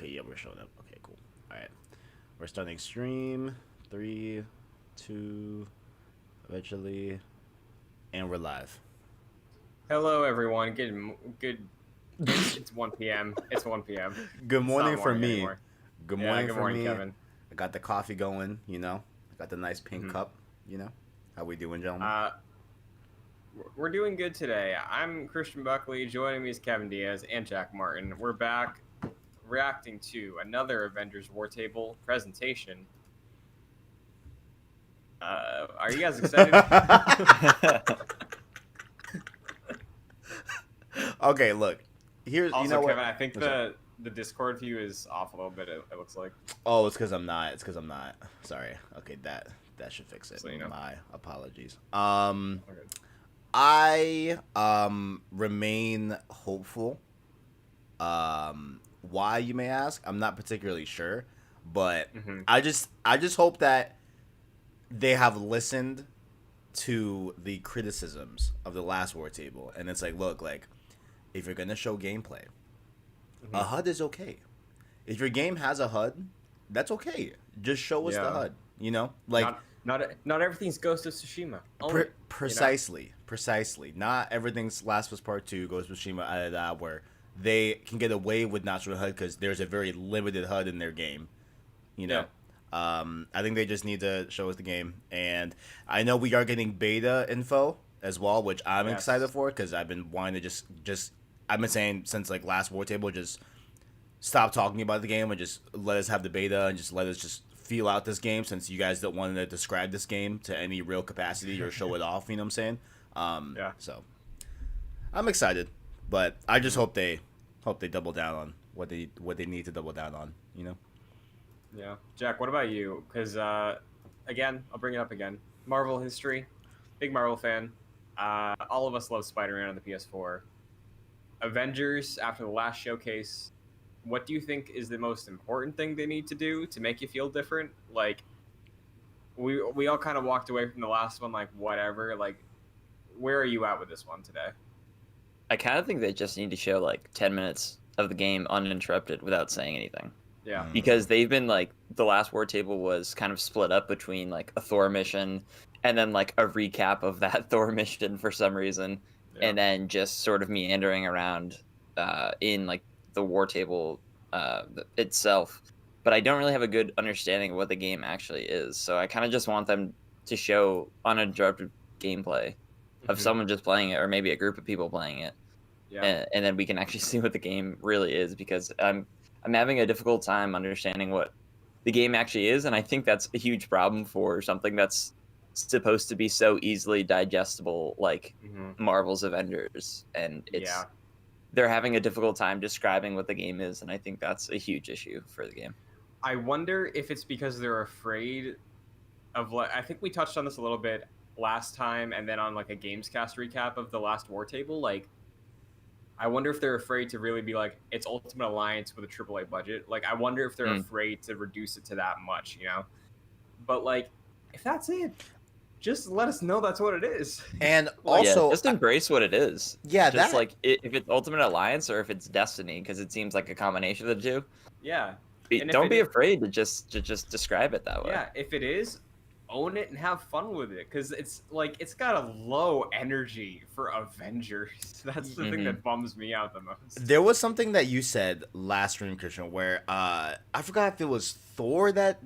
Okay, yeah, we're showing up. Okay, cool. All right, we're starting stream. 3, 2, eventually, and we're live. Hello, everyone. Good. It's 1 p.m. It's 1 p.m. Good It's morning not for morning me. anymore. Good Yeah. morning Good for morning, me. Kevin. I got the coffee going. I got the nice pink hmm cup. How we doing, gentlemen? Uh, we're doing good today. I'm Christian Buckley. Joining me is Kevin Diaz and Jack Martin. We're back reacting to another Avengers Wartable presentation. Are you guys excited? Okay, look. Here's you Also, know what? Kevin, I think What's up? the Discord view is off a little bit. It looks like. Oh, it's because I'm not. It's because I'm not. Sorry. Okay, that should fix it. So you know. My apologies. Okay. I remain hopeful. Why, you may ask? I'm not particularly sure, but hmm I just hope that they have listened to the criticisms of the last war table, and it's like, look, like, if you're gonna show gameplay, a hmm HUD is okay. If your game has a HUD, that's okay. Just show us the Yeah. HUD. Like, Not everything's Ghost of Tsushima. Own it. You know. precisely. Not everything's Last of Us Part Two, Ghost of Tsushima, where they can get away with not showing HUD because there's a very limited HUD in their game. You Yeah. know, I think they just need to show us the game, and I know we are getting beta info as well, which I'm excited Yes. for because I've been wanting to just I've been saying since like last war table, just stop talking about the game and just let us have the beta and just let us just feel out this game, since you guys don't want to describe this game to any real capacity or show it off. You know what I'm saying? Yeah. So I'm excited, but I just Mhm. hope they double down on what they need to double down on. Yeah. Jack, what about you? Because, again, I'll bring it up again. Marvel history, big Marvel fan. All of us love Spider-Man on the PS4. Avengers, after the last showcase, what do you think is the most important thing they need to do to make you feel different? Like, we all kind of walked away from the last one like, whatever. Like, where are you at with this one today? I kind of think they just need to show like 10 minutes of the game uninterrupted without saying anything. Yeah. Because they've been like, the last war table was kind of split up between like a Thor mission and then like a recap of that Thor mission for some reason. Yeah. And then just sort of meandering around in like the war table itself. But I don't really have a good understanding of what the game actually is. So I kind of just want them to show uninterrupted gameplay of Mhm. someone just playing it, or maybe a group of people playing it, Yeah. and then we can actually see what the game really is, because I'm having a difficult time understanding what the game actually is, and I think that's a huge problem for something that's supposed to be so easily digestible, like hmm Marvel's Avengers, and Yeah. they're having a difficult time describing what the game is, and I think that's a huge issue for the game. I wonder if it's because they're afraid of like, I think we touched on this a little bit last time, and then on like a Gamescast recap of the last war table. Like, I wonder if they're afraid to really be like, it's Ultimate Alliance with a AAA budget. Like, I wonder if they're Mm. afraid to reduce it to that much, you know. But like, if that's it, just let us know that's what it is. And Like, Yeah, also, just embrace what it is. yeah, Just that like if it's Ultimate Alliance or if it's Destiny, because it seems like a combination of the two. yeah, and if Don't it be is, afraid to just describe it that way. yeah, if it is, own it and have fun with it, because it's like it's got a low energy for Avengers. That's the thing that bums me out the most. there was something that you said last stream, Christian, where I forgot if it was Thor that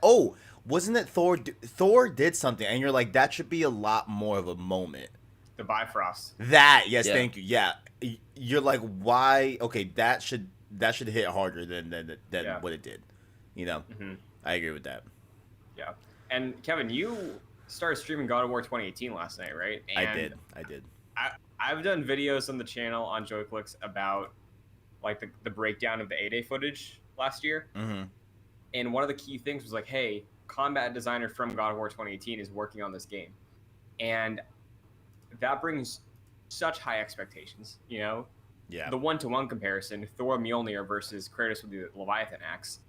oh, wasn't it Thor? Thor did something, and you're like, that should be a lot more of a moment. The Bifrost. That, yes, Yeah. thank you. Yeah, you're like, why? Okay, that should hit harder than Yeah. what it did. You know, hmm I agree with that. Yeah, and Kevin, you started streaming God of War 2018 last night, right? And I did. I've done videos on the channel on JoyClicks about like the breakdown of the A-Day footage last year. Mm-hmm. And one of the key things was like, hey, combat designer from God of War 2018 is working on this game. And that brings such high expectations, you know? Yeah. The one-to-one comparison, Thor Mjolnir versus Kratos with the Leviathan axe.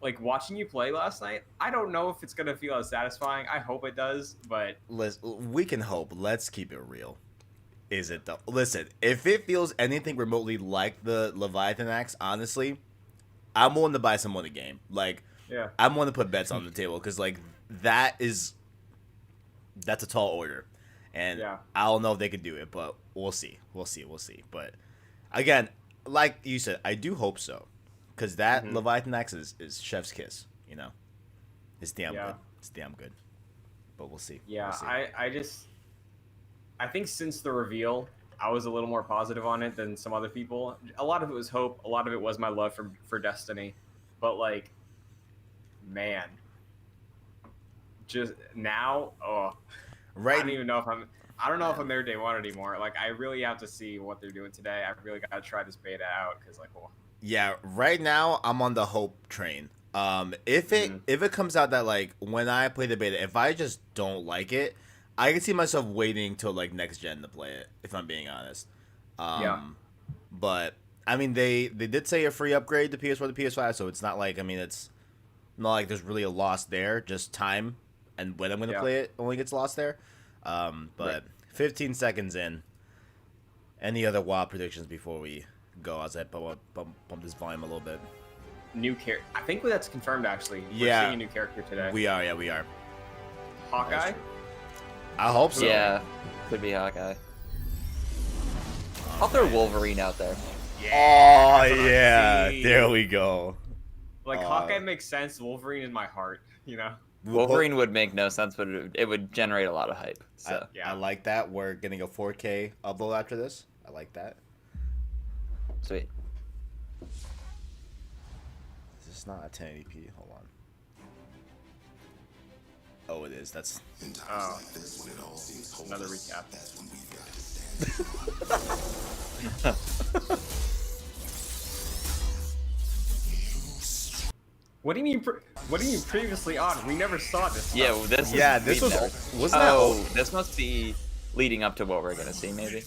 Like, watching you play last night, I don't know if it's going to feel as satisfying. I hope it does, but... We can hope. Let's keep it real. Is it though? Listen, if it feels anything remotely like the Leviathan axe, honestly, I'm willing to buy someone a game. Like, Yeah. I'm willing to put bets on the table because like that's a tall order, and Yeah. I don't know if they could do it, but we'll see. But again, like you said, I do hope so, because that Leviathan X is chef's kiss. You know, it's damn good. It's damn good. But we'll see. Yeah, We'll see. I think since the reveal, I was a little more positive on it than some other people. A lot of it was hope. A lot of it was my love for Destiny. But like, man, just now, Right. I don't even know if I don't know if I'm there day one anymore. Like, I really have to see what they're doing today. I really got to try this beta out because, like, Yeah, right now I'm on the hope train. If it comes out that like when I play the beta, if I just don't like it, I can see myself waiting till like next gen to play it. If I'm being honest. But I mean, they did say a free upgrade to PS4 to PS5, so it's not like, I mean, it's not like there's really a loss there. Just time and when I'm gonna play it only gets lost there. But 15 seconds in. Any other wild predictions before we go? As I bump this volume a little bit. New character. I think that's confirmed, actually. We're seeing a new character today. We are, yeah, we are. Hawkeye? I hope so. Yeah, could be Hawkeye. I'll throw Wolverine out there. Oh, yeah. There we go. Like, Hawkeye makes sense. Wolverine in my heart, you know? Wolverine would make no sense, but it would generate a lot of hype. So I like that. We're getting a 4K upload after this. I like that. Sweet. Is this not a 1080p? Hold on. Oh, it is. That's another recap. What do you mean? What do you mean previously on? We never saw this stuff. Yeah, well, this was wasn't that? Oh, this must be leading up to what we're gonna see, maybe.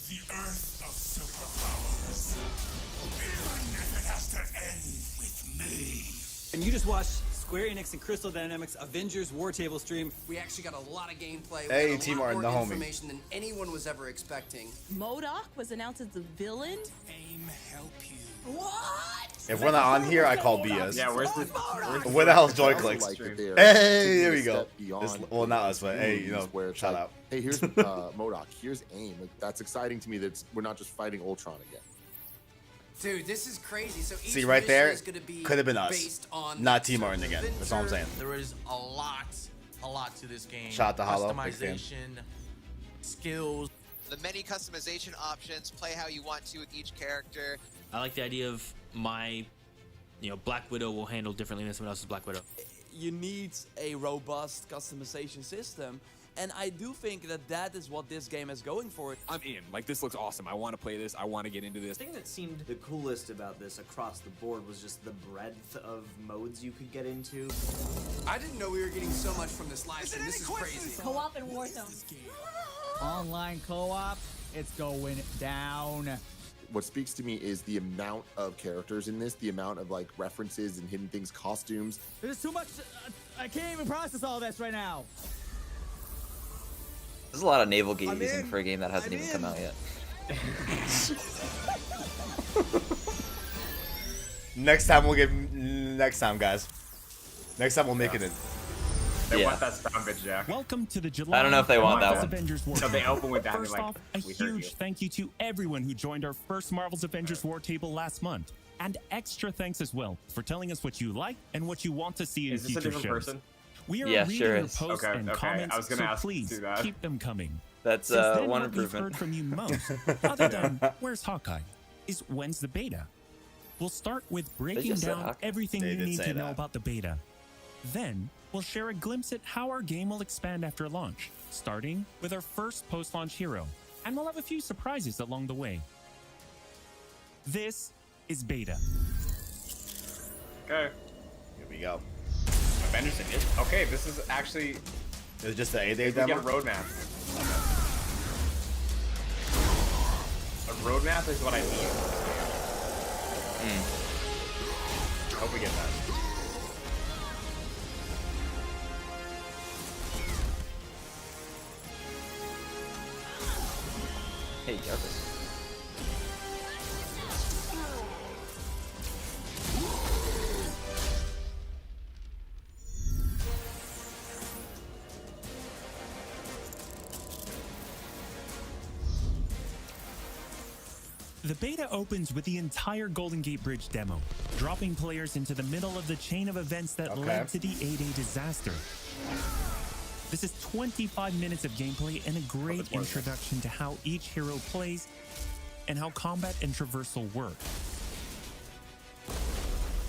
And you just watched Square Enix and Crystal Dynamics Avengers Wartable stream. We actually got a lot of gameplay. Hey, we got a Team lot Martin, more the homie. information than anyone was ever expecting. MODOK was announced as the villain. Aim help you. What? If we're not on here, I call BS. Yeah, where's the Where the hell's Joy Clicks? Like that they're Hey, taking there a we go. step beyond Well, not us, but hey, you know, movies where it's shout like, out. Hey, here's MODOK. Here's AIM. Like, that's exciting to me. We're not just fighting Ultron again. Dude, this is crazy. So each See, right mission there, is gonna be could have been us, based on not Team Martin again. That's all I'm saying. There is a lot to this game. Shout out to Hollow, big fan. Customization, skills. The many customization options, play how you want to with each character. I like the idea of Black Widow will handle differently than someone else's Black Widow. You need a robust customization system, and I do think that is what this game is going for. I'm in. Like, this looks awesome. I want to play this. I want to get into this. The thing that seemed the coolest about this across the board was just the breadth of modes you could get into. I didn't know we were getting so much from this live stream. This is crazy. Co-op and Warzone. Online co-op, it's going down. What speaks to me is the amount of characters in this, the amount of like references and hidden things, costumes. There's too much. I can't even process all this right now. There's a lot of navel gazing for a game that hasn't even come out yet. Next time, guys. Next time we'll make it in. They want that sound bit, Jack. Welcome to the July I don't know if they want that one. Avengers No, they open with that. First Like, off, a we heard you. huge thank you to everyone who joined our first Marvel's Avengers Wartable last month. And extra thanks as well for telling us what you like and what you want to see in Is this a future different shows. person? We are Yeah, reading sure your is. posts Okay, and okay. comments, I was gonna so ask please to do that. keep them coming. That's Since then, one what we've improvement. heard from you most, other than where's Hawkeye, is when's the beta? We'll start with breaking just said down Hawkeye. everything They you did need say to know that. about the beta. Then, we'll share a glimpse at how our game will expand after launch, starting with our first post-launch hero, and we'll have a few surprises along the way. This is beta. Okay. Here we go. Avengers Edition. Okay, this is actually. It's just an 8-day We get a demo. roadmap. A roadmap is what I need. I hope we get that. Hey, Jarvis. 1 The beta opens with the entire Golden Gate Bridge demo, dropping players into the middle of the chain of events that led to the 8-day disaster. This is 25 minutes of gameplay and a great introduction to how each hero plays and how combat and traversal work.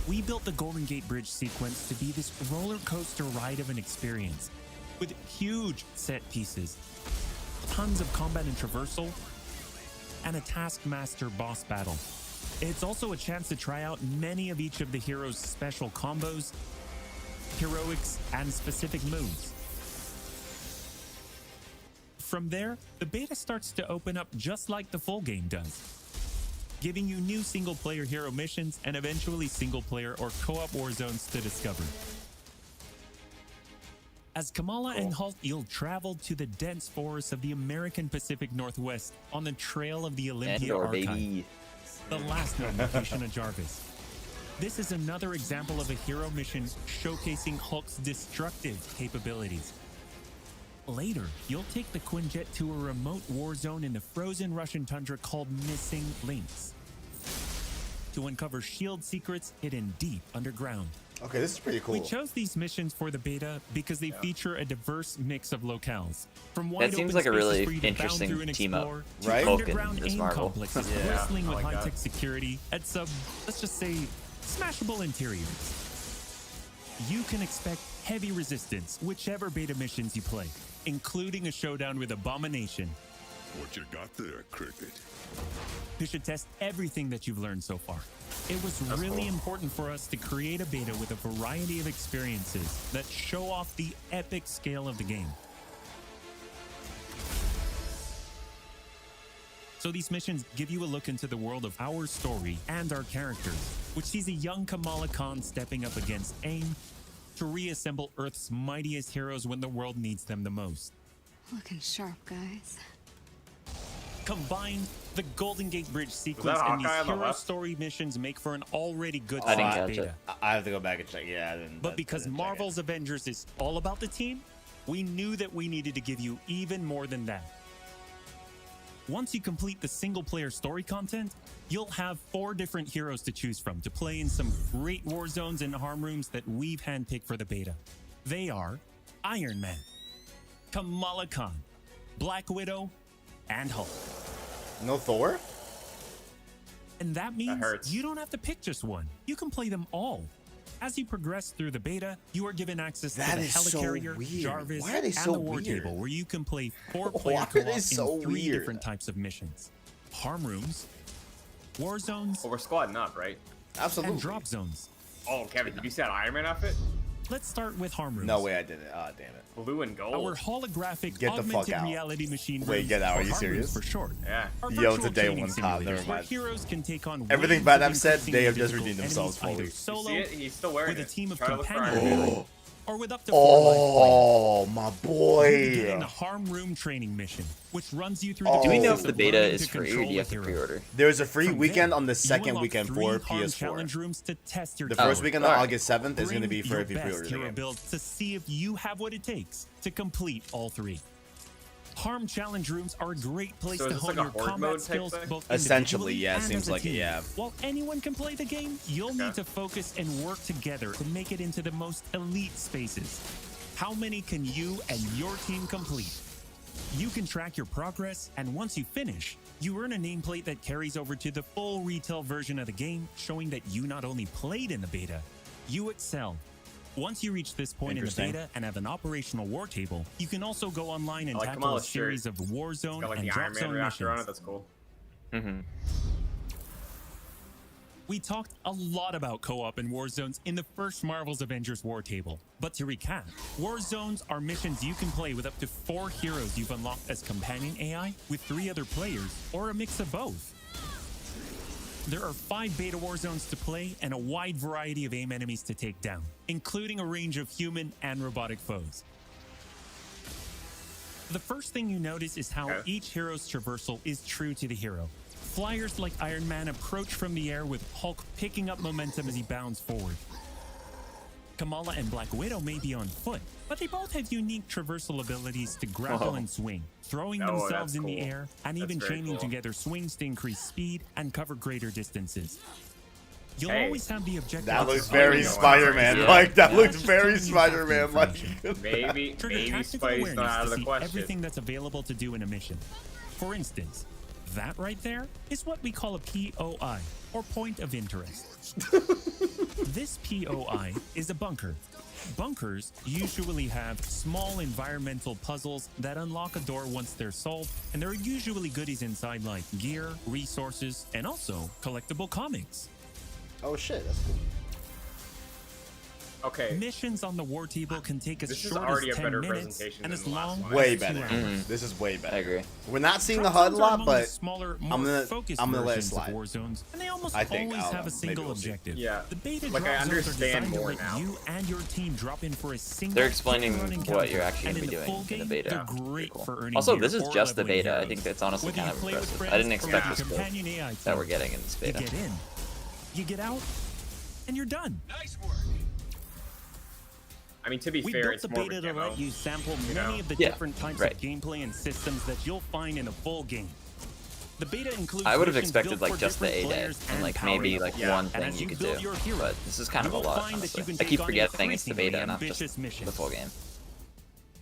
We built the Golden Gate Bridge sequence to be this roller coaster ride of an experience, with huge set pieces, tons of combat and traversal, and a Taskmaster boss battle. It's also a chance to try out many of each of the heroes' special combos, heroics, and specific moves. From there, the beta starts to open up just like the full game does, giving you new single-player hero missions and eventually single-player or co-op war zones to discover. As Kamala and Hulk, you'll travel to the dense forests of the American Pacific Northwest on the trail of the Olympia Archive, the last known location of Jarvis. This is another example of a hero mission showcasing Hulk's destructive capabilities. Later, you'll take the Quinjet to a remote war zone in the frozen Russian tundra called Missing Links to uncover shield secrets hidden deep underground. Okay, this is pretty cool. We chose these missions for the beta because they feature a diverse mix of locales. From wide That seems open like a spaces really for you to bound interesting through and team up, explore, to right? Hulk underground and Ms. AIM Marvel. complexes bristling with high-tech security at some, let's just say, smashable interiors. You can expect heavy resistance whichever beta missions you play, including a showdown with Abomination. What you got there, Cricket? You should test everything that you've learned so far. It was really important for us to create a beta with a variety of experiences that show off the epic scale of the game. So these missions give you a look into the world of our story and our characters, which sees a young Kamala Khan stepping up against AIM to reassemble Earth's mightiest heroes when the world needs them the most. Looking sharp, guys. Combined, the Golden Gate Bridge sequence that and these Hawkeye on the hero left? story missions make for an already good I didn't solid catch beta. it. I have to go back and check. Yeah, I didn't. But because Marvel's Avengers is all about the team, we knew that we needed to give you even more than that. Once you complete the single-player story content, you'll have 4 different heroes to choose from to play in some great war zones and harm rooms that we've handpicked for the beta. They are Iron Man, Kamala Khan, Black Widow, and Hulk. No Thor? And that means hurts. you don't have to pick just one. You can play them all. As you progress through the beta, you are given access to That the is so Helicarrier, weird. Jarvis, Why are they and so the War weird? Table, where you can play 4 Why player are co-op they in so 3 weird? different types of missions. Harm rooms, war zones, Well, we're squatting up, right? Absolutely. and drop zones. Oh, Kevin, did you see that Iron Man outfit? Let's start with harm rooms. No way I did it. Oh, damn it. Blue and gold. Our holographic Get the fuck augmented out. reality machine Wait, rooms, get out. Are or you harm rooms serious? for short. Yeah. Are Yo, virtual today training one cop, never simulators where mind. heroes can take on Everything waves bad of I've said, increasingly they have just difficult redeemed enemies, themselves either fully. You solo, see it? He's still wearing with a it. team of Try to look for Iron companion Man. heroes, or with up to 4 life points. Oh, my You begin boy. a harm room training mission, which runs you through Oh. the Do we know if process the of beta learning is to free or do control you have a to hero. pre-order? There's a free From weekend there, on the you second unlock weekend 3 for harm PS4. challenge rooms to test your The talent. first weekend on Alright. August 7th is going to Bring be for your if you pre-order best the hero game. build to see if you have what it takes to complete all 3. Harm challenge rooms are a great place So to is this hone like a your horde combat mode type skills thing? both Essentially, individually yeah, it and seems as a like it, team. yeah. While anyone can play the game, you'll Okay. need to focus and work together to make it into the most elite spaces. How many can you and your team complete? You can track your progress, and once you finish, you earn a nameplate that carries over to the full retail version of the game, showing that you not only played in the beta, you excelled. Once you reach this point in the Interesting. beta and have an operational war table, you can also go online and I like tackle a Kamala's shirt. series of war It's zone got like and the drop Iron Man zone reactor on it. missions. That's cool. Mm-hmm. We talked a lot about co-op and war zones in the first Marvel's Avengers War Table. But to recap, war zones are missions you can play with up to 4 heroes you've unlocked as companion AI with 3 other players, or a mix of both. There are 5 beta war zones to play and a wide variety of AIM enemies to take down, including a range of human and robotic foes. The first thing you notice is how each hero's traversal is true to the hero. Flyers like Iron Man approach from the air with Hulk picking up momentum as he bounds forward. Kamala and Black Widow may be on foot, but they both have unique traversal abilities to grapple and swing, throwing themselves in the air, and even chaining together swings to increase speed and cover greater distances. You'll always have the objective. That looks very Spider-Man like. That looks very Spider-Man like. Maybe Spidey's not out of the question. Everything that's available to do in a mission. For instance, that right there is what we call a POI, or point of interest. This POI is a bunker. Bunkers usually have small environmental puzzles that unlock a door once they're solved, and there are usually goodies inside like gear, resources, and also collectible comics. Oh shit, that's cool. Okay. Missions on the Wartable can take as This is short already as a 10 better minutes presentation and than as the last long one. Way as better. 2 hours. This is way better. I agree. We're not seeing the Drop HUD a zones are lot, among the but smaller, I'm more gonna focused let it versions of slide. war zones, and they almost I think, always I don't have know, a single maybe we'll see. objective. Yeah. The beta Like, I drop zones are understand designed to more let now. you and your team drop in for a single. They're explaining quick-run what encounter, you're actually and going to be in the doing full in the game, beta. they're great Cool. for earning Also, gear this is or just the leveling beta. I heroes. think that's honestly Whether kind you of play with impressive. friends I didn't or expect with this your build companion AI that we're team. getting in this You beta. get in, you get out, and you're done. Nice work. I mean, to be We fair, built it's the more of a beta to demo. let you sample you many know? of the Yeah, different types right. of gameplay and systems that you'll find in a full game. The beta includes I would have missions expected built like for just the different A day players and like power maybe levels. like one And thing as you could build do. your heroes, But this is kind of a you will lot, find that you honestly. can I keep take on forgetting it's the increasingly beta, not just ambitious missions. the full game.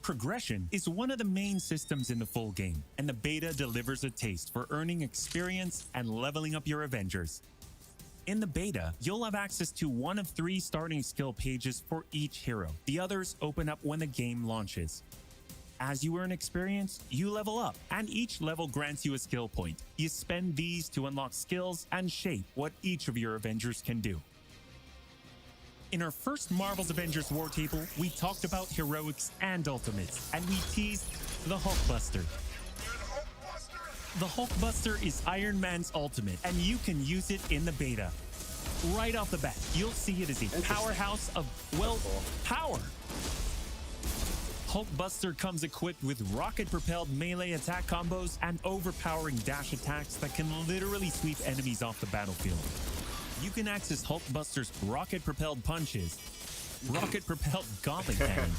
Progression is one of the main systems in the full game, and the beta delivers a taste for earning experience and leveling up your Avengers. In the beta, you'll have access to one of 3 starting skill pages for each hero. The others open up when the game launches. As you earn experience, you level up, and each level grants you a skill point. You spend these to unlock skills and shape what each of your Avengers can do. In our first Marvel's Avengers Wartable, we talked about heroics and ultimates, and we teased the Hulkbuster. The Hulkbuster is Iron Man's ultimate, and you can use it in the beta. Right off the bat, you'll see it as a powerhouse of, well, power. Hulkbuster comes equipped with rocket-propelled melee attack combos and overpowering dash attacks that can literally sweep enemies off the battlefield. You can access Hulkbuster's rocket-propelled punches, rocket-propelled gauntlet cannon,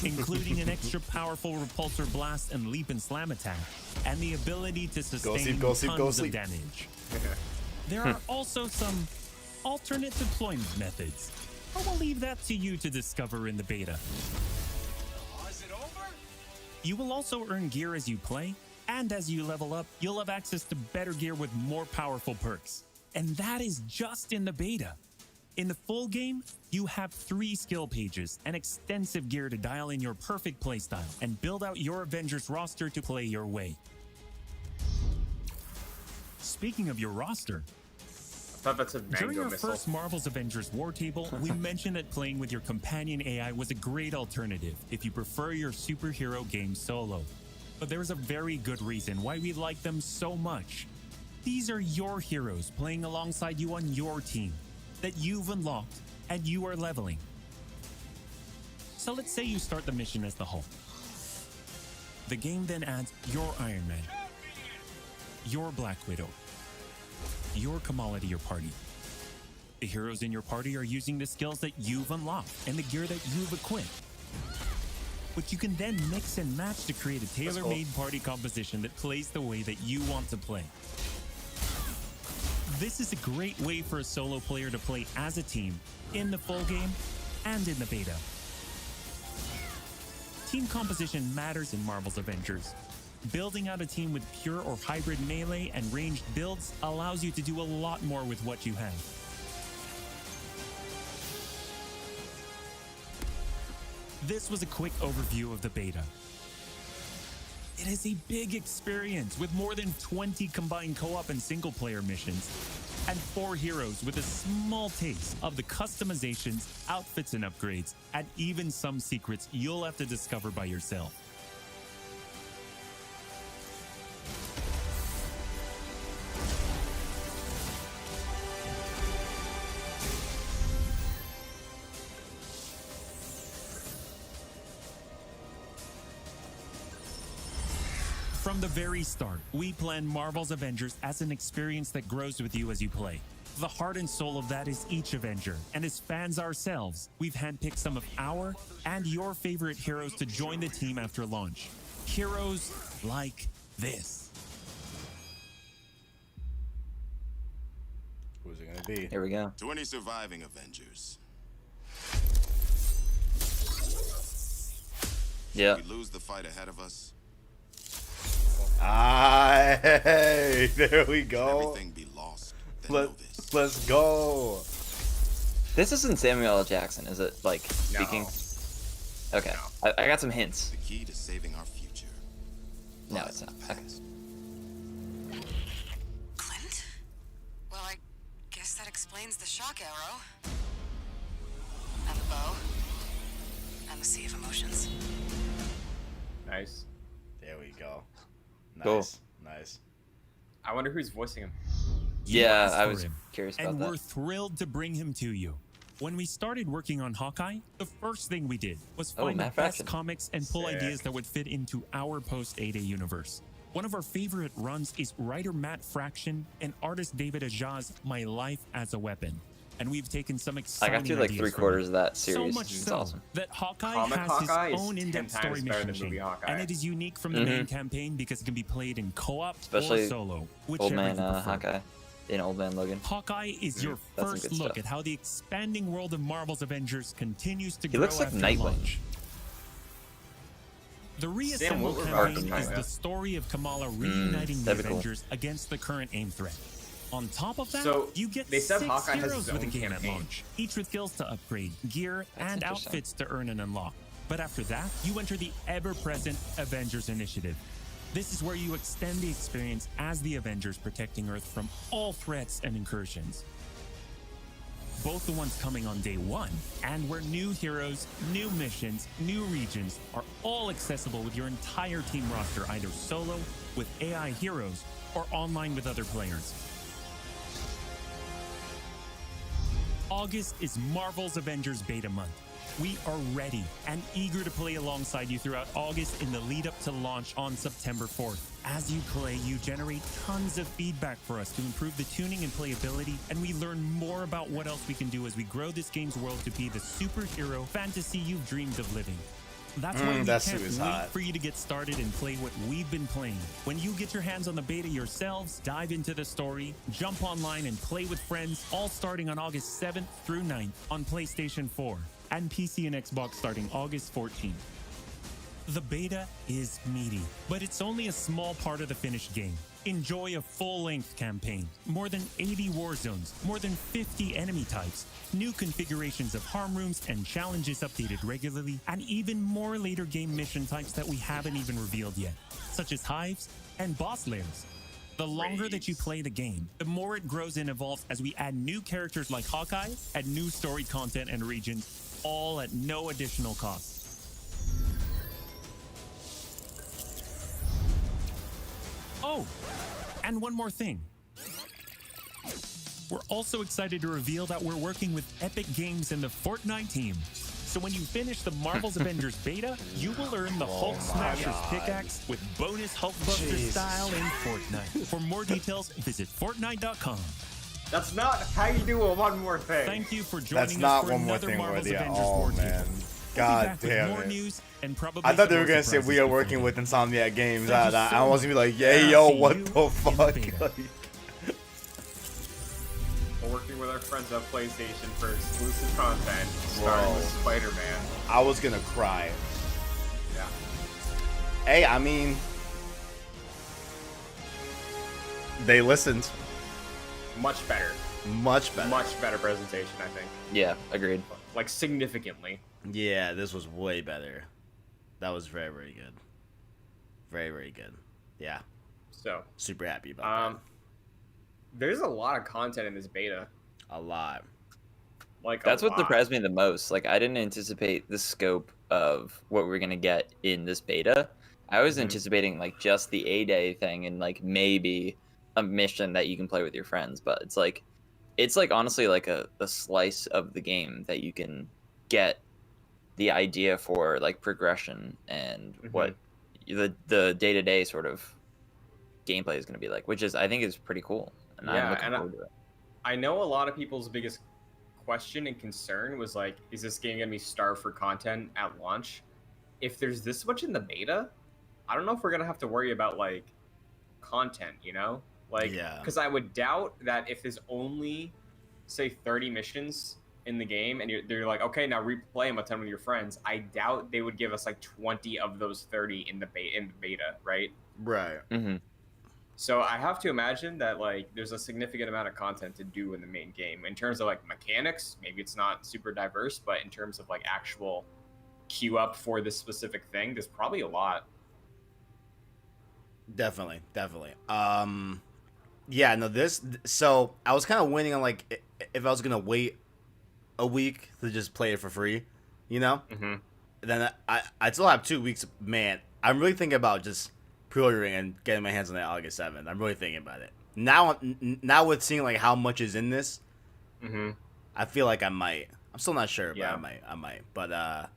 including an extra powerful repulsor blast and leap and slam attack, and the ability to sustain tons of damage. There are also some alternate deployment methods, but we'll leave that to you to discover in the beta. Is it over? You will also earn gear as you play, and as you level up, you'll have access to better gear with more powerful perks. And that is just in the beta. In the full game, you have 3 skill pages and extensive gear to dial in your perfect playstyle and build out your Avengers roster to play your way. Speaking of your roster, I thought that's a during mango our missile. first Marvel's Avengers Wartable, we mentioned that playing with your companion AI was a great alternative if you prefer your superhero game solo. But there's a very good reason why we like them so much. These are your heroes playing alongside you on your team that you've unlocked and you are leveling. So let's say you start the mission as the Hulk. The game then adds your Iron Man, your Black Widow, your Kamala to your party. The heroes in your party are using the skills that you've unlocked and the gear that you've equipped. But you can then mix and match to create a tailor-made party composition that plays the way that you want to play. This is a great way for a solo player to play as a team in the full game and in the beta. Team composition matters in Marvel's Avengers. Building out a team with pure or hybrid melee and ranged builds allows you to do a lot more with what you have. This was a quick overview of the beta. It is a big experience with more than 20 combined co-op and single-player missions, and 4 heroes with a small taste of the customizations, outfits and upgrades, and even some secrets you'll have to discover by yourself. From the very start, we planned Marvel's Avengers as an experience that grows with you as you play. The heart and soul of that is each Avenger, and as fans ourselves, we've handpicked some of our and your favorite heroes to join the team after launch. Heroes like this. Who's it gonna be? Here we go. To any surviving Avengers. Yeah. We lose the fight ahead of us. Hey, there we go. Everything be lost. Let's go. This isn't Samuel L. Jackson, is it? Like, speaking? Okay. I got some hints. The key to saving our future. No, it's not. Okay. Clint? Well, I guess that explains the shock arrow. And the bow. And the sea of emotions. Nice. There we go. Nice. Cool. Nice. I wonder who's voicing him. Yeah, I was curious about and that. we're thrilled to bring him to you. When we started working on Hawkeye, the first thing we did was find the Matt best Fraction. comics and pull Sick. ideas that would fit into our post-A-Day universe. One of our favorite runs is writer Matt Fraction and artist David Aja's My Life as a Weapon. And we've taken some I exciting got through like ideas 3/4 from of that it. series. So much It's so awesome. that Hawkeye Comic has Hawkeye his is own 10 in-depth times story better mission than movie chain, Hawkeye. and it is unique from the main campaign because it can be played in co-op Especially or solo, whichever Old Man you prefer. Hawkeye in Old Man Logan. Hawkeye is your That's some first good look stuff. at how the expanding world of Marvel's Avengers continues to He grow looks like after Nightwing. launch. The Reassemble Witwer campaign Arkham is Knight. the story of Kamala reuniting the that'd be cool. Avengers against the current AIM threat. On top of that, So, you get they said 6 Hawkeye has heroes his with the own game at campaign. launch, each with skills to upgrade, gear, That's and interesting. outfits to earn and unlock. But after that, you enter the ever-present Avengers Initiative. This is where you extend the experience as the Avengers protecting Earth from all threats and incursions. Both the ones coming on day one, and where new heroes, new missions, new regions are all accessible with your entire team roster, either solo, with AI heroes, or online with other players. August is Marvel's Avengers Beta Month. We are ready and eager to play alongside you throughout August in the lead up to launch on September 4th. As you play, you generate tons of feedback for us to improve the tuning and playability, and we learn more about what else we can do as we grow this game's world to be the superhero fantasy you've dreamed of living. That's why we that can't suit is wait hot. for you to get started and play what we've been playing. When you get your hands on the beta yourselves, dive into the story, jump online and play with friends, all starting on August 7th through 9th on PlayStation 4 and PC and Xbox starting August 14th. The beta is meaty, but it's only a small part of the finished game. Enjoy a full-length campaign, more than 80 war zones, more than 50 enemy types, new configurations of harm rooms and challenges updated regularly, and even more later game mission types that we haven't even revealed yet, such as hives and boss lairs. The longer that you play the game, the more it grows and evolves as we add new characters like Hawkeye, add new story content and regions, all at no additional cost. Oh, and one more thing. We're also excited to reveal that we're working with Epic Games and the Fortnite team. So when you finish the Marvel's Avengers beta, you will earn the Hulk Smasher's pickaxe with bonus Hulkbuster style in Fortnite. For more details, visit Fortnite.com. That's not how you do a one more thing. Thank you for joining That's us not for one more another thing Marvel's worthy. Avengers Oh War man, Table. God We'll be back with damn more it. news and probably I thought they some were more gonna say we are surprises working before with Insomniac Games. Thank you I so was gonna be like, much. yeah, Yeah, yo, see what you the in fuck? beta. We're working with our friends at PlayStation for exclusive content starring with Spider-Man. I was gonna cry. Yeah. Hey, I mean, they listened. Much better. Much better. Much better presentation, I think. Yeah, agreed. Like, significantly. Yeah, this was way better. That was very, very good. Very, very good. Yeah. So. Super happy about that. There's a lot of content in this beta. A lot. Like, That's a what lot. surprised me the most. Like, I didn't anticipate the scope of what we're gonna get in this beta. I was anticipating like just the A-Day thing and like maybe a mission that you can play with your friends, but it's like honestly like a slice of the game that you can get the idea for like progression and what the day-to-day sort of gameplay is going to be like, which is I think is pretty cool, and I'm looking forward to it. I know a lot of people's biggest question and concern was like, is this game gonna be starved for content at launch? If there's this much in the beta, I don't know if we're gonna have to worry about like content, you know? Like, because I would doubt that if there's only, say, 30 missions in the game, and they're like, okay, now replay them a ton with your friends. I doubt they would give us like 20 of those 30 in the beta, right? Right. Mm-hmm. So I have to imagine that like there's a significant amount of content to do in the main game. In terms of like mechanics, maybe it's not super diverse, but in terms of like actual queue up for this specific thing, there's probably a lot. Definitely. Yeah, no, so I was kind of waiting on like if I was gonna wait a week to just play it for free, you know. Mm-hmm. Then I still have 2 weeks. Man, I'm really thinking about just pre-ordering and getting my hands on that August 7th. I'm really thinking about it now with seeing like how much is in this. Mm-hmm. I feel like I might. I'm still not sure, but I might. But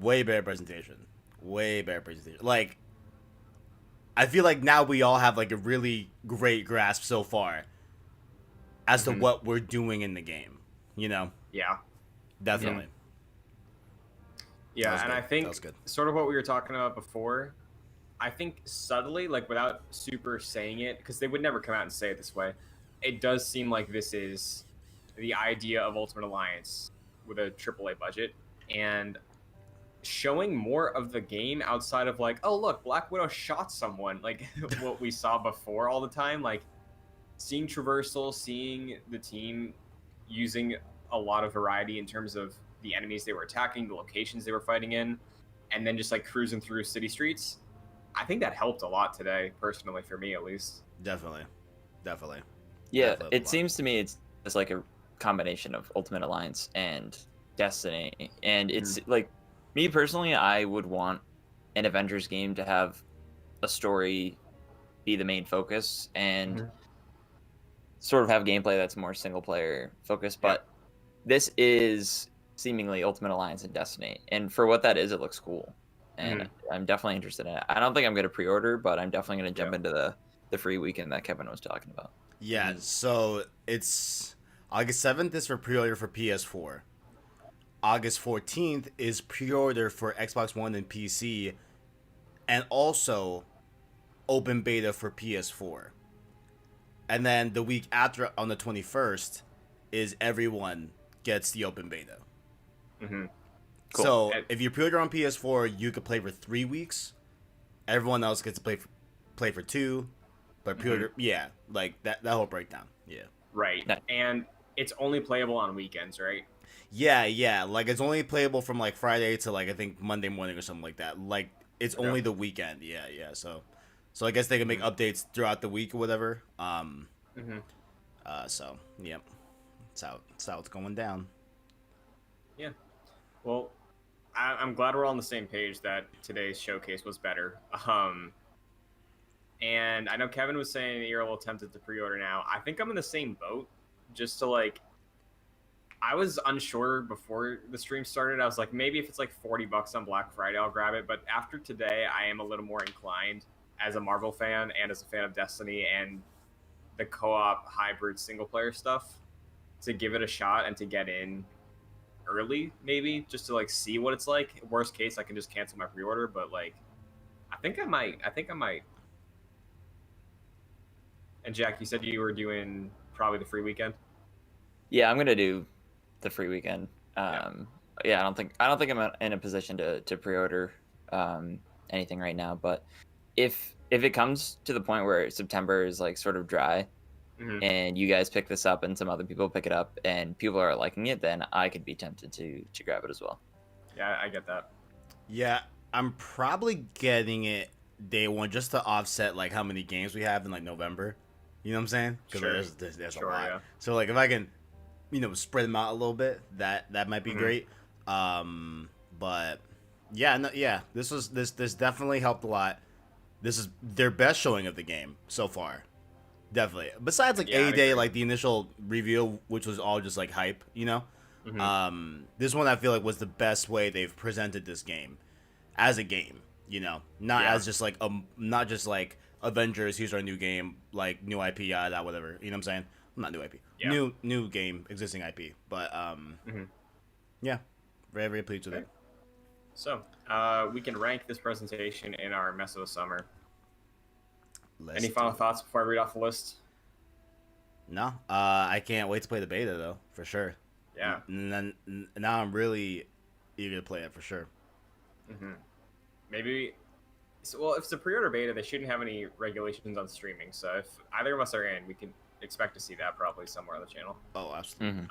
way better presentation. Like, I feel like now we all have like a really great grasp so far as to what we're doing in the game. You know? Yeah. Definitely. Yeah, and good. I think That was good. sort of what we were talking about before, I think subtly, like without super saying it, because they would never come out and say it this way, it does seem like this is the idea of Ultimate Alliance with a AAA budget, and showing more of the game outside of like, oh look, Black Widow shot someone, like what we saw before all the time, like seeing traversal, seeing the team using a lot of variety in terms of the enemies they were attacking, the locations they were fighting in, and then just like cruising through city streets. I think that helped a lot today, personally, for me at least. Definitely. Yeah, Definitely it seems to me it's like a combination of Ultimate Alliance and Destiny, and it's like, me personally, I would want an Avengers game to have a story be the main focus and sort of have gameplay that's more single player focused, but this is seemingly Ultimate Alliance and Destiny, and for what that is, it looks cool, and I'm definitely interested in it. I don't think I'm going to pre-order, but I'm definitely going to jump into the free weekend that Kevin was talking about. Yeah, so it's August 7th is for pre-order for PS4. August 14th is pre-order for Xbox One and PC, and also open beta for PS4. And then the week after, on the 21st, is everyone gets the open beta. Mm-hmm. Cool. So if you pre-order on PS4, you could play for 3 weeks. Everyone else gets to play for 2. But pre-order, like that whole breakdown. Yeah. Right. And it's only playable on weekends, right? Yeah. Like, it's only playable from, like, Friday to, like, I think Monday morning or something like that. Like, it's only the weekend. Yeah. So I guess they can make updates throughout the week or whatever. So, yep. That's how it's going down. Yeah. Well, I'm glad we're all on the same page that today's showcase was better. And I know Kevin was saying that you're a little tempted to pre-order now. I think I'm in the same boat. Just to, like, I was unsure before the stream started. I was like, maybe if it's like $40 on Black Friday, I'll grab it. But after today, I am a little more inclined as a Marvel fan and as a fan of Destiny and the co-op hybrid single player stuff to give it a shot and to get in early, maybe just to like see what it's like. Worst case, I can just cancel my pre-order. But like, I think I might. And Jack, you said you were doing probably the free weekend. Yeah, I'm gonna do the free weekend. I don't think I'm in a position to pre-order anything right now. But if it comes to the point where September is like sort of dry, and you guys pick this up and some other people pick it up and people are liking it, then I could be tempted to grab it as well. Yeah, I get that. Yeah, I'm probably getting it day one just to offset like how many games we have in like November. You know what I'm saying? Because there's a lot. Yeah. So like if I can, spread them out a little bit, that might be great. But this definitely helped a lot. This is their best showing of the game so far. Definitely. Besides like A-Day, like the initial reveal, which was all just like hype, this one I feel like was the best way they've presented this game as a game, as just like not just like Avengers, here's our new game, like new IP, whatever, you know what I'm saying? not new IP, Yeah. new game, existing IP. But yeah, very very pleased with it. So we can rank this presentation in our mess of the summer. Any final thoughts before I read off the list? No, I can't wait to play the beta though, for sure. Yeah. And then now I'm really eager to play it for sure. Maybe. So, well, if it's a pre-order beta, they shouldn't have any regulations on streaming. So if either of us are in, we can expect to see that probably somewhere on the channel. Oh, absolutely.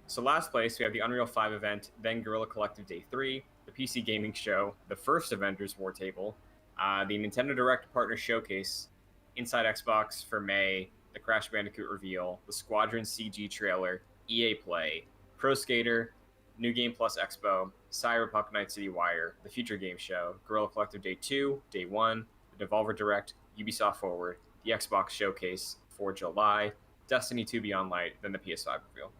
So last place, we have the Unreal 5 event, then Guerrilla Collective Day 3, the PC Gaming Show, the first Avengers Wartable, the Nintendo Direct Partner Showcase, Inside Xbox for May, the Crash Bandicoot reveal, the Squadron CG trailer, EA Play, Pro Skater, New Game Plus Expo, Cyberpunk Night City Wire, the Future Game Show, Guerrilla Collective Day 2, Day 1, the Devolver Direct, Ubisoft Forward, the Xbox Showcase for July, Destiny 2 Beyond Light, then the PS5 reveal.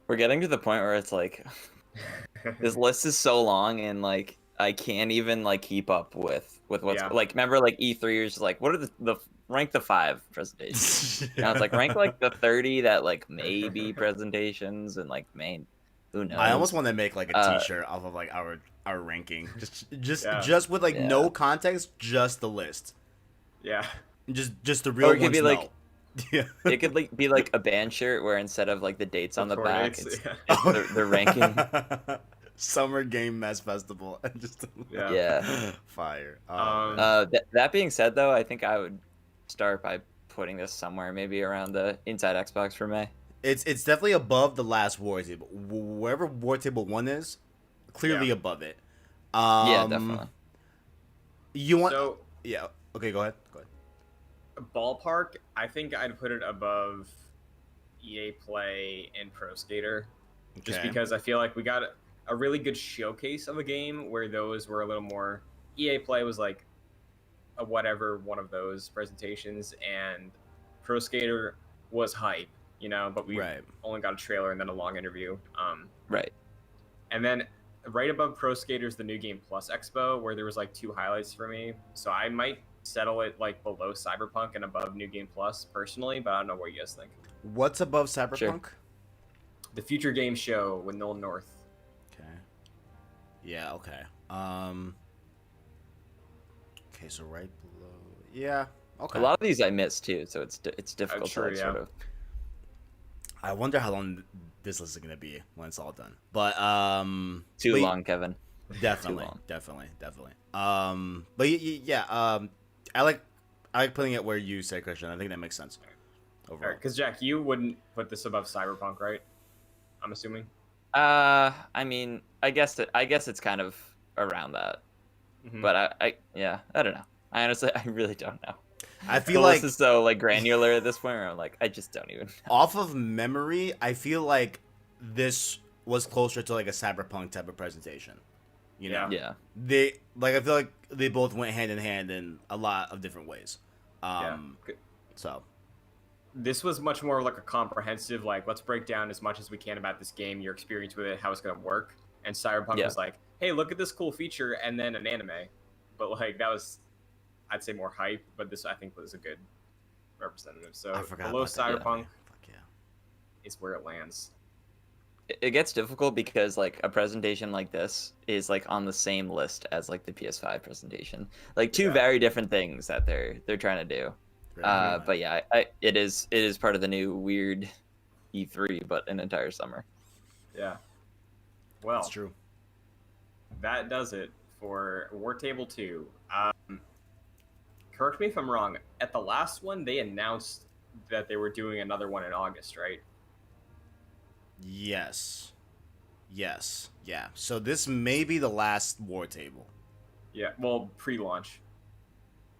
We're getting to the point where it's like, this list is so long and like I can't even like keep up with what's like. Remember like E3 was just like, what are the rank the 5 presentations? And I was like, rank like the 30 that like maybe presentations and like who knows? I almost want to make like a T-shirt off of like our ranking, just with like no context, just the list. Yeah. Just the real ones. Like, yeah. It could like be like a band shirt where instead of like the dates on the back, it's the ranking. Summer Game Mess Festival. Just fire. That being said, though, I think I would start by putting this somewhere, maybe around the Inside Xbox for May. It's definitely above the last Wartable. Wherever Wartable 1 is, clearly above it. Yeah, definitely. You want? Yeah. Okay, go ahead. Ballpark, I think I'd put it above EA Play and Pro Skater, just because I feel like we got a really good showcase of a game where those were a little more. EA Play was like a whatever one of those presentations, and Pro Skater was hype, but we only got a trailer and then a long interview. Right. And then right above Pro Skater is the New Game Plus Expo, where there was like 2 highlights for me. So I might settle it like below Cyberpunk and above New Game Plus personally, but I don't know what you guys think. What's above Cyberpunk? Sure. The Future Game Show with Nolan North. Okay. Yeah. Okay. Okay. So right below. Yeah. Okay. A lot of these I missed too, so it's difficult to like, sort of. I wonder how long this list is gonna be when it's all done. But too long, Kevin. Definitely, definitely. But yeah. I like putting it where you say, Christian. I think that makes sense. Overall. Because Jack, you wouldn't put this above Cyberpunk, right? I'm assuming. I mean, I guess it's kind of around that, but I don't know. I really don't know. I feel the like list is so like granular at this point where I'm like, I just don't even know. Off of memory, I feel like this was closer to like a Cyberpunk type of presentation. Yeah. They I feel like they both went hand in hand in a lot of different ways. So this was much more like a comprehensive, like, let's break down as much as we can about this game, your experience with it, how it's going to work. And Cyberpunk was like, hey, look at this cool feature, and then an anime. But like that was, I'd say, more hype. But this I think was a good representative. So below Cyberpunk is where it lands. It gets difficult because like a presentation like this is like on the same list as like the PS5 presentation, like two very different things that they're trying to do. But yeah, it is part of the new weird E3, but an entire summer. Yeah. Well, that's true. That does it for Wartable 2. Correct me if I'm wrong. At the last one, they announced that they were doing another one in August, right? Yes. Yeah. So this may be the last Wartable. Yeah. Well, pre-launch.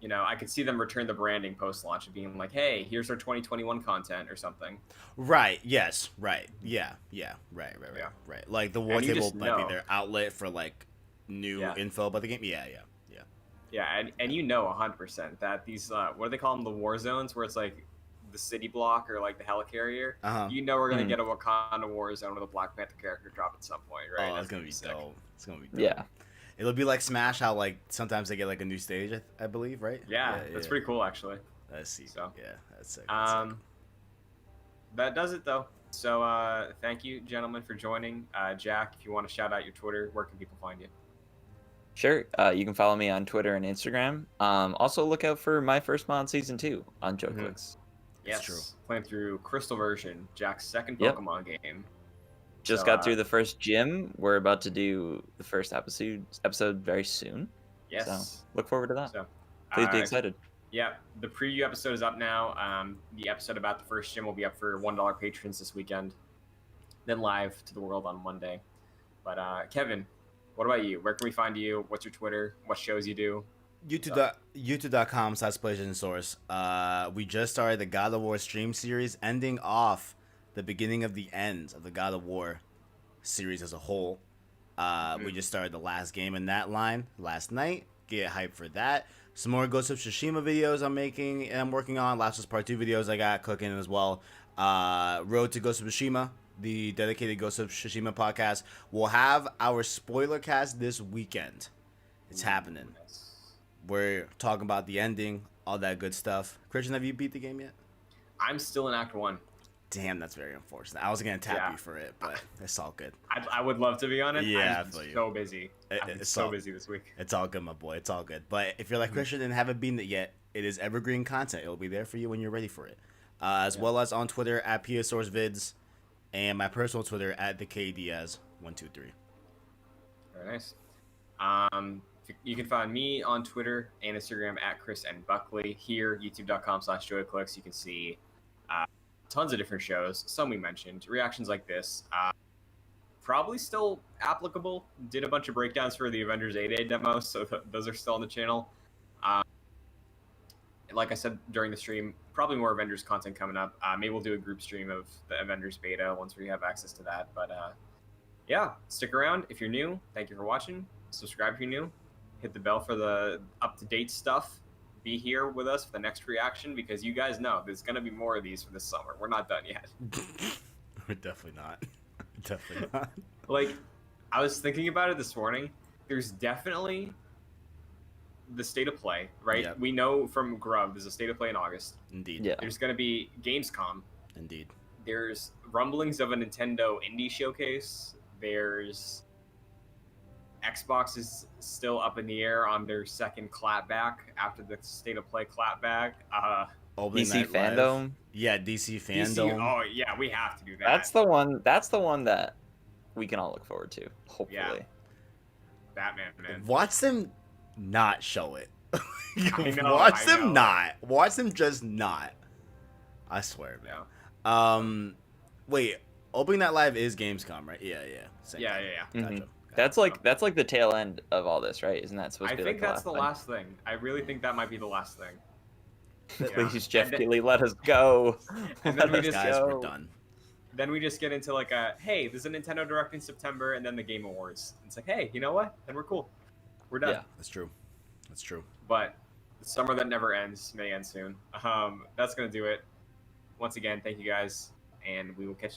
I could see them return the branding post-launch and being like, "Hey, here's our 2021 content" or something. Right. Yes. Right. Yeah. Right. Like the Wartable might be their outlet for like new info about the game. Yeah. Yeah, and 100% that these what do they call them, the war zones, where it's like the city block or like the helicarrier. We're gonna get a Wakanda war zone with a Black Panther character drop at some point, right? Oh, that's gonna be dope. It's gonna be dope. Yeah. It'll be like Smash, how like sometimes they get like a new stage, I believe, right? Yeah, that's pretty cool actually. Let's see. So, yeah, that's sick. That does it though. So thank you, gentlemen, for joining. Jack, if you want to shout out your Twitter, where can people find you? Sure. You can follow me on Twitter and Instagram. Also, look out for My First Mod Season 2 on JoeClicks. Yes, true. Playing through Crystal version, Jack's second Yep. Pokemon game. Just So, got through the first gym. We're about to do the first episode very soon. Yes. So look forward to that. So, Please be excited. Yeah, the preview episode is up now. The episode about the first gym will be up for $1 patrons this weekend. Then live to the world on Monday. But Kevin, what about you? Where can we find you? What's your Twitter? What shows you do? YouTube.com/PlayStationSource. We just started the God of War stream series, ending off the beginning of the end of the God of War series as a whole. We just started the last game in that line last night. Get hyped for that. Some more Ghost of Tsushima videos I'm making and I'm working on. Last of Us Part 2 videos I got cooking as well. Road to Ghost of Tsushima, the dedicated Ghost of Tsushima podcast. We'll have our spoiler cast this weekend. It's happening. We're talking about the ending, all that good stuff. Christian, have you beat the game yet? I'm still in Act 1. Damn, that's very unfortunate. I was going to tap you for it, but it's all good. I would love to be on it. Yeah, I'm so busy. I'm so busy this week. It's all good, my boy. It's all good. But if you're like Christian and haven't beaten it yet, it is evergreen content. It'll be there for you when you're ready for it. As well as on Twitter at PSSourceVids and my personal Twitter at TheKDiaz123. Very nice. You can find me on Twitter and Instagram at Chris N. Buckley. Here, youtube.com/JoyClicks. You can see tons of different shows. Some we mentioned. Reactions like this. Probably still applicable. Did a bunch of breakdowns for the Avengers 8A demo, so those are still on the channel. Like I said during the stream, probably more Avengers content coming up. Maybe we'll do a group stream of the Avengers beta once we have access to that. But yeah, stick around if you're new. Thank you for watching. Subscribe if you're new. Hit the bell for the up-to-date stuff. Be here with us for the next reaction because you guys know there's going to be more of these for this summer. We're not done yet. We're definitely not. Definitely not. Like, I was thinking about it this morning. There's definitely the state of play, right? Yep. We know from Grub there's a state of play in August. Indeed. Yeah. There's going to be Gamescom. Indeed. There's rumblings of a Nintendo Indie Showcase. There's Xbox is still up in the air on their second clapback after the state of play clapback. DC Fandom. Yeah, DC Fandom. Oh yeah, we have to do that. That's the one. That's the one that we can all look forward to. Hopefully. Yeah. Batman, man. Watch them not show it. I know, Watch them not. Watch them just not. I swear, man. Yeah. Wait. Opening that live is Gamescom, right? Yeah. Same Yeah. thing. Gotcha. Mhm. That's like the tail end of all this, right? Isn't that supposed to be? I think like that's the last thing. I really think that might be the last thing. Please, Jeff Keighley, let us go. And then we just Guys, we're done. Then we just get into like hey, there's a Nintendo Direct in September, and then the Game Awards. It's like, hey, you know what? Then we're cool. We're done. Yeah, that's true. That's true. But the summer that never ends may end soon. That's gonna do it. Once again, thank you guys, and we will catch